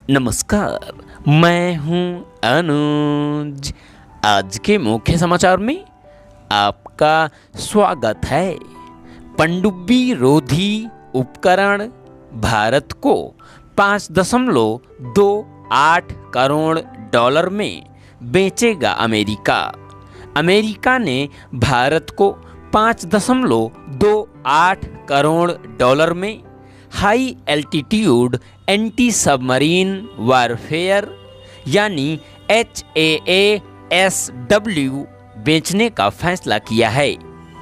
नमस्कार, मैं हूं अनुज। आज के मुख्य समाचार में आपका स्वागत है। पनडुब्बी रोधी उपकरण भारत को 5.28 करोड़ डॉलर में बेचेगा अमेरिका। अमेरिका ने भारत को 5.28 करोड़ डॉलर में high altitude anti submarine warfare यानी HAASW बेचने का फैसला किया है,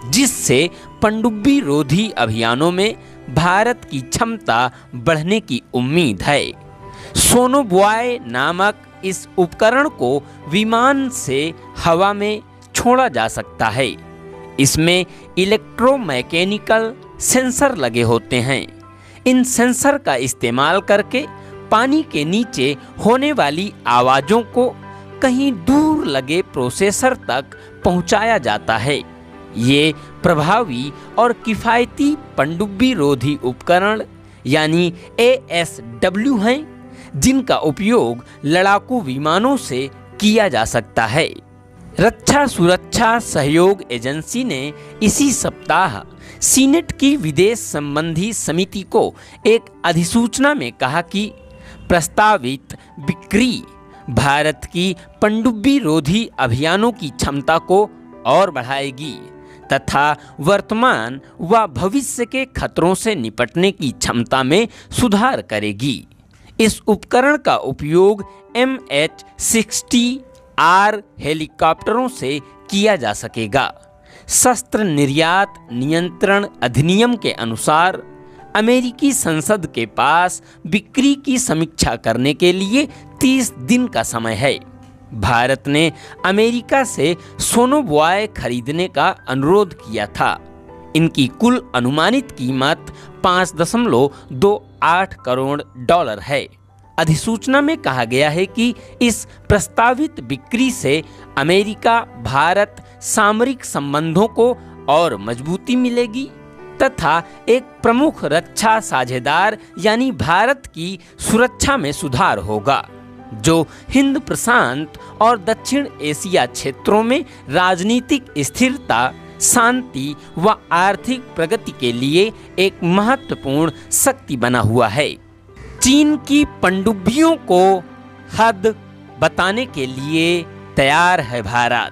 जिससे पनडुब्बी रोधी अभियानों में भारत की क्षमता बढ़ने की उम्मीद है। सोनोबॉय नामक इस उपकरण को विमान से हवा में छोड़ा जा सकता है। इसमें इलेक्ट्रोमैकेनिकल सेंसर लगे होते हैं। इन सेंसर का इस्तेमाल करके पानी के नीचे होने वाली आवाज़ों को कहीं दूर लगे प्रोसेसर तक पहुंचाया जाता है। ये प्रभावी और किफ़ायती पनडुब्बी रोधी उपकरण यानी ASW हैं, जिनका उपयोग लड़ाकू विमानों से किया जा सकता है। रक्षा सुरक्षा सहयोग एजेंसी ने इसी सप्ताह सीनेट की विदेश संबंधी समिति को एक अधिसूचना में कहा कि प्रस्तावित बिक्री भारत की पनडुब्बी रोधी अभियानों की क्षमता को और बढ़ाएगी तथा वर्तमान व भविष्य के खतरों से निपटने की क्षमता में सुधार करेगी। इस उपकरण का उपयोग MH-60R हेलीकॉप्टरों से किया जा सकेगा। शस्त्र निर्यात नियंत्रण अधिनियम के अनुसार अमेरिकी संसद के पास बिक्री की समीक्षा करने के लिए 30 दिन का समय है। भारत ने अमेरिका से सोनोबॉय खरीदने का अनुरोध किया था। इनकी कुल अनुमानित कीमत 5.28 करोड़ डॉलर है। अधिसूचना में कहा गया है कि इस प्रस्तावित बिक्री से अमेरिका भारत सामरिक संबंधों को और मजबूती मिलेगी तथा एक प्रमुख रक्षा साझेदार यानी भारत की सुरक्षा में सुधार होगा, जो हिंद प्रशांत और दक्षिण एशिया क्षेत्रों में राजनीतिक स्थिरता, शांति व आर्थिक प्रगति के लिए एक महत्वपूर्ण शक्ति बना हुआ है। चीन की पनडुब्बियों को हद बताने के लिए तैयार है भारत।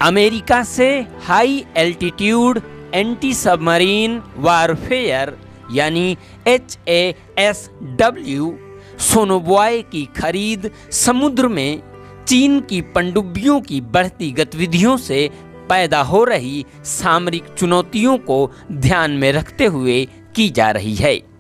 अमेरिका से high altitude anti submarine warfare यानी HAASW सोनोबॉय की खरीद समुद्र में चीन की पनडुब्बियों की बढ़ती गतिविधियों से पैदा हो रही सामरिक चुनौतियों को ध्यान में रखते हुए की जा रही है।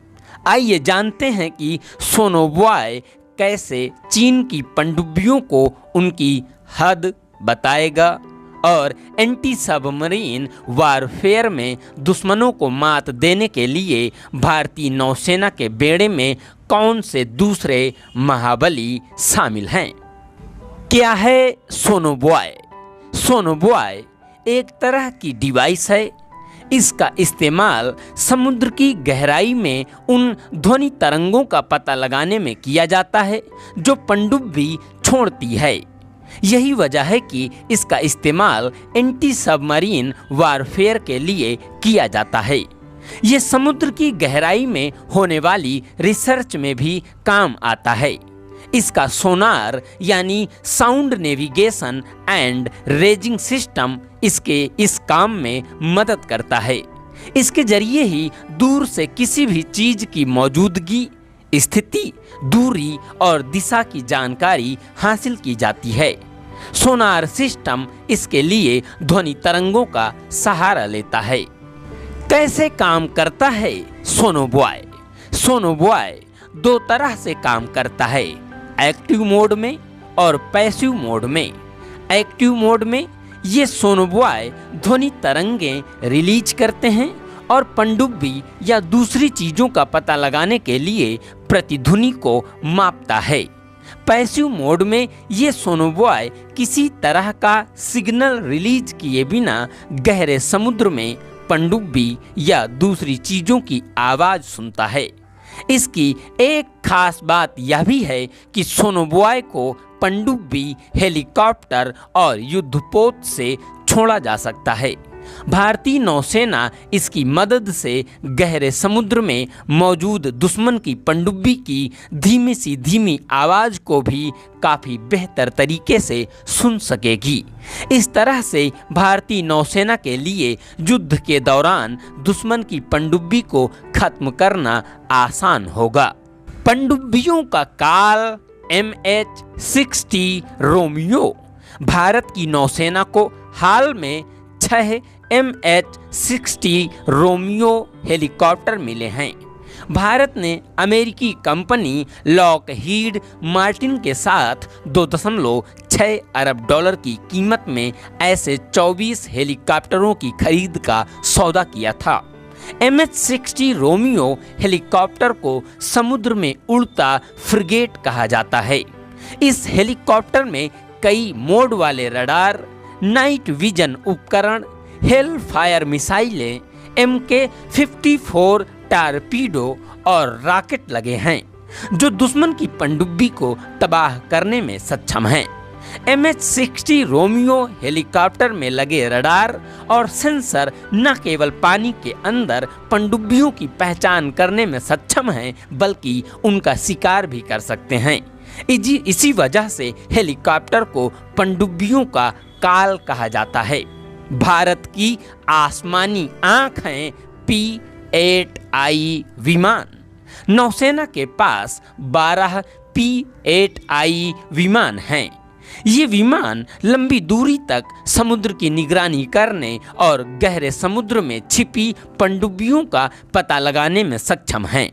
आइए जानते हैं कि सोनोबॉय कैसे चीन की पनडुब्बियों को उनकी हद बताएगा और एंटी सबमरीन वारफेयर में दुश्मनों को मात देने के लिए भारतीय नौसेना के बेड़े में कौन से दूसरे महाबली शामिल हैं। क्या है सोनोबॉय? सोनोबॉय एक तरह की डिवाइस है। इसका इस्तेमाल समुद्र की गहराई में उन ध्वनि तरंगों का पता लगाने में किया जाता है जो पनडुब्बी छोड़ती है। यही वजह है कि इसका इस्तेमाल एंटी सबमरीन वारफेयर के लिए किया जाता है। ये समुद्र की गहराई में होने वाली रिसर्च में भी काम आता है। इसका सोनार यानी sound navigation and raising system इसके इस काम में मदद करता है। इसके जरिए ही दूर से किसी भी चीज की मौजूदगी, स्थिति, दूरी और दिशा की जानकारी हासिल की जाती है। सोनार सिस्टम इसके लिए ध्वनि तरंगों का सहारा लेता है। कैसे काम करता है सोनोबॉय? सोनोबॉय दो तरह से काम करता है, एक्टिव मोड में और पैसिव मोड में। एक्टिव मोड में ये सोनोबॉय ध्वनि तरंगें रिलीज करते हैं और पनडुब्बी या दूसरी चीज़ों का पता लगाने के लिए प्रतिध्वनि को मापता है। पैसिव मोड में ये सोनोबॉय किसी तरह का सिग्नल रिलीज किए बिना गहरे समुद्र में पनडुब्बी या दूसरी चीज़ों की आवाज़ सुनता है। इसकी एक खास बात यह भी है कि सोनोबॉय को पनडुब्बी, हेलीकॉप्टर और युद्धपोत से छोड़ा जा सकता है। भारतीय नौसेना इसकी मदद से गहरे समुद्र में मौजूद दुश्मन की पनडुब्बी की धीमी आवाज को भी काफी बेहतर तरीके से सुन सकेगी। इस तरह से भारतीय नौसेना के लिए युद्ध के दौरान दुश्मन की पनडुब्बी को खत्म करना आसान होगा। पनडुब्बियों का काल MH-60 रोमियो। भारत की नौसेना को हाल में 6 MH-60 रोमियो हेलीकॉप्टर मिले हैं। भारत ने अमेरिकी कंपनी लॉकहीड मार्टिन के साथ 2.6 अरब डॉलर की कीमत में ऐसे 24 हेलीकॉप्टरों की खरीद का सौदा किया था। MH-60 रोमियो हेलीकॉप्टर को समुद्र में उड़ता फ्रिगेट कहा जाता है। इस हेलीकॉप्टर में कई मोड वाले रडार, नाइट विजन उपकरण, हेल फायर मिसाइलें, MK-54 टारपीडो और रॉकेट लगे हैं जो दुश्मन की पनडुब्बी को तबाह करने में सक्षम हैं। MH-60 रोमियो हेलीकॉप्टर में लगे रडार और सेंसर न केवल पानी के अंदर पनडुब्बियों की पहचान करने में सक्षम हैं बल्कि उनका शिकार भी कर सकते हैं। इसी वजह से हेलीकॉप्टर को पनडुब्बियों का काल कहा जाता है। भारत की आसमानी आंख हैं P-8I विमान। नौसेना के पास 12 P-8I विमान हैं। ये विमान लंबी दूरी तक समुद्र की निगरानी करने और गहरे समुद्र में छिपी पनडुब्बियों का पता लगाने में सक्षम हैं।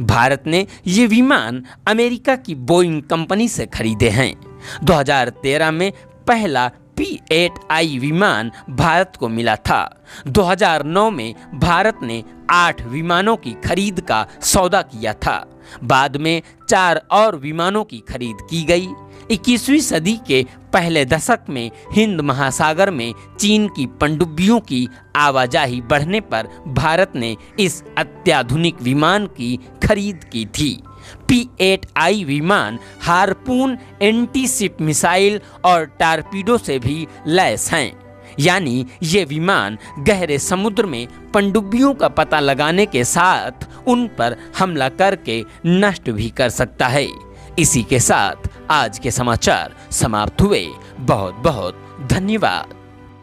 भारत ने ये विमान अमेरिका की बोइंग कंपनी से खरीदे हैं। 2013 में पहला P-8I विमान भारत को मिला था। 2009 में भारत ने 8 विमानों की खरीद का सौदा किया था। बाद में 4 और विमानों की खरीद की गई। 21वीं सदी के पहले दशक में हिंद महासागर में चीन की पनडुब्बियों की आवाजाही बढ़ने पर भारत ने इस अत्याधुनिक विमान की खरीद की थी। P-8I विमान हार्पून एंटी-शिप मिसाइल और टारपीडो से भी लैस हैं, यानी ये विमान गहरे समुद्र में पनडुब्बियों का पता लगाने के साथ उन पर हमला करके नष्ट भी कर सकता है। इसी के साथ आज के समाचार समाप्त हुए। बहुत बहुत धन्यवाद।